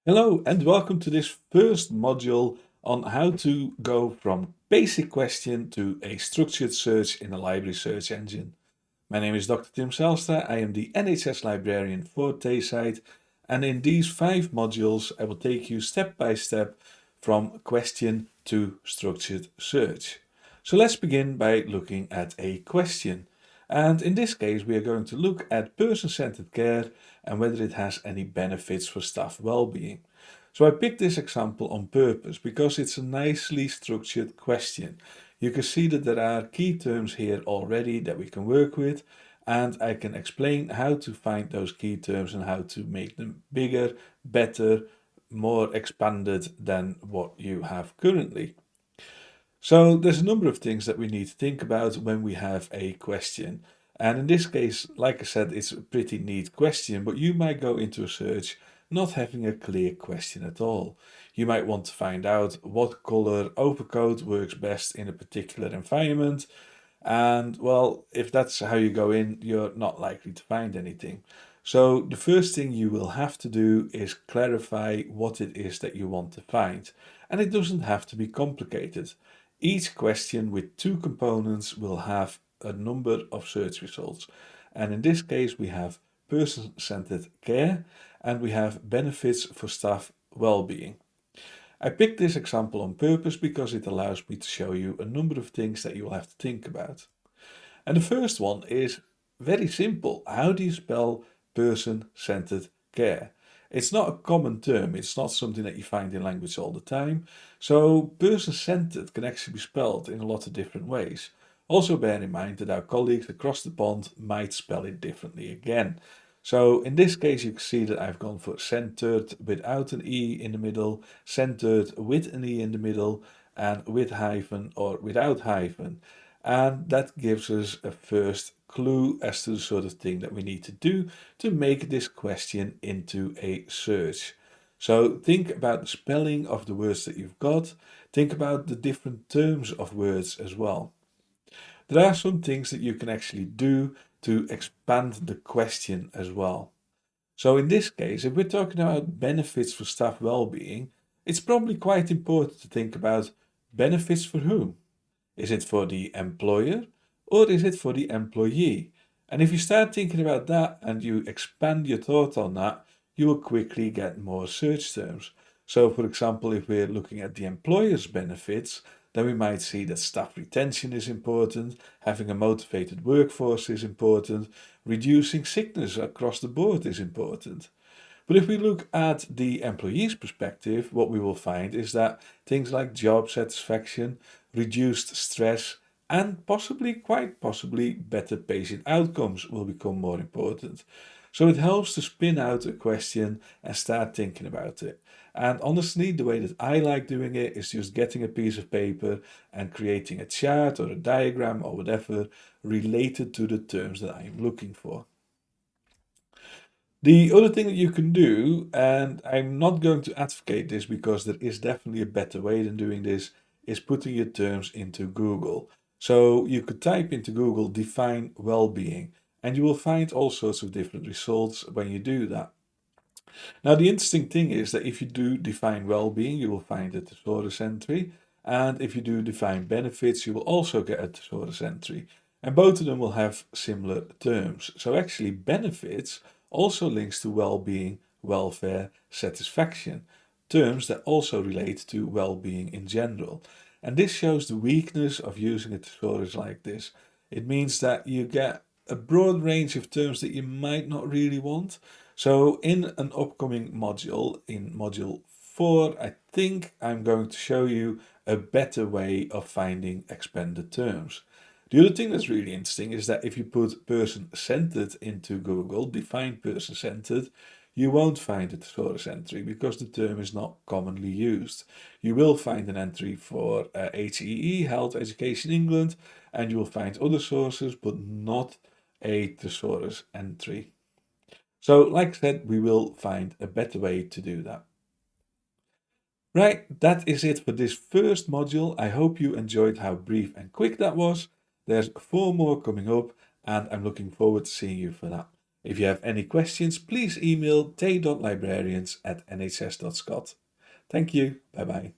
Hello and welcome to this first module on how to go from basic question to a structured search in a library search engine. My name is Dr. Tim Zelstra. I am the NHS librarian for Tayside, and in these 5 modules I will take you step by step from question to structured search. So let's begin by looking at a question. And in this case, we are going to look at person-centered care and whether it has any benefits for staff well-being. So I picked this example on purpose because it's a nicely structured question. You can see that there are key terms here already that we can work with, and I can explain how to find those key terms and how to make them bigger, better, more expanded than what you have currently. So there's a number of things that we need to think about when we have a question. And in this case, like I said, it's a pretty neat question, but you might go into a search not having a clear question at all. You might want to find out what color overcoat works best in a particular environment. And well, if that's how you go in, you're not likely to find anything. So the first thing you will have to do is clarify what it is that you want to find. And it doesn't have to be complicated. Each question with 2 components will have a number of search results. And in this case, we have person-centered care and we have benefits for staff well-being. I picked this example on purpose because it allows me to show you a number of things that you will have to think about. And the first one is very simple. How do you spell person-centered care? It's not a common term. It's not something that you find in language all the time. So person-centered can actually be spelled in a lot of different ways. Also bear in mind that our colleagues across the pond might spell it differently again. So in this case, you can see that I've gone for centered without an E in the middle, centered with an E in the middle, and with hyphen or without hyphen. And that gives us a first clue as to the sort of thing that we need to do to make this question into a search. So think about the spelling of the words that you've got. Think about the different terms of words as well. There are some things that you can actually do to expand the question as well. So in this case, if we're talking about benefits for staff well-being, it's probably quite important to think about benefits for whom. Is it for the employer or is it for the employee? And if you start thinking about that and you expand your thought on that, you will quickly get more search terms. So, for example, if we're looking at the employer's benefits, then we might see that staff retention is important, having a motivated workforce is important, reducing sickness across the board is important. But if we look at the employee's perspective, what we will find is that things like job satisfaction, reduced stress, and possibly, quite possibly, better patient outcomes will become more important. So it helps to spin out a question and start thinking about it. And honestly, the way that I like doing it is just getting a piece of paper and creating a chart or a diagram or whatever related to the terms that I am looking for. The other thing that you can do, and I'm not going to advocate this because there is definitely a better way than doing this, is putting your terms into Google. So you could type into Google define well-being, and you will find all sorts of different results when you do that. Now, the interesting thing is that if you do define well-being, you will find a thesaurus entry, and if you do define benefits, you will also get a thesaurus entry. And both of them will have similar terms. So actually, benefits also links to well-being, welfare, satisfaction, terms that also relate to well-being in general. And this shows the weakness of using a thesaurus like this. It means that you get a broad range of terms that you might not really want. So in an upcoming module, in module 4, I think I'm going to show you a better way of finding expanded terms. The other thing that's really interesting is that if you put person-centered into Google, define person-centered, you won't find a thesaurus entry because the term is not commonly used. You will find an entry for HEE, Health Education England, and you will find other sources, but not a thesaurus entry. So, like I said, we will find a better way to do that. Right, that is it for this first module. I hope you enjoyed how brief and quick that was. There's 4 more coming up, and I'm looking forward to seeing you for that. If you have any questions, please email t.librarians@nhs.scot. Thank you. Bye bye.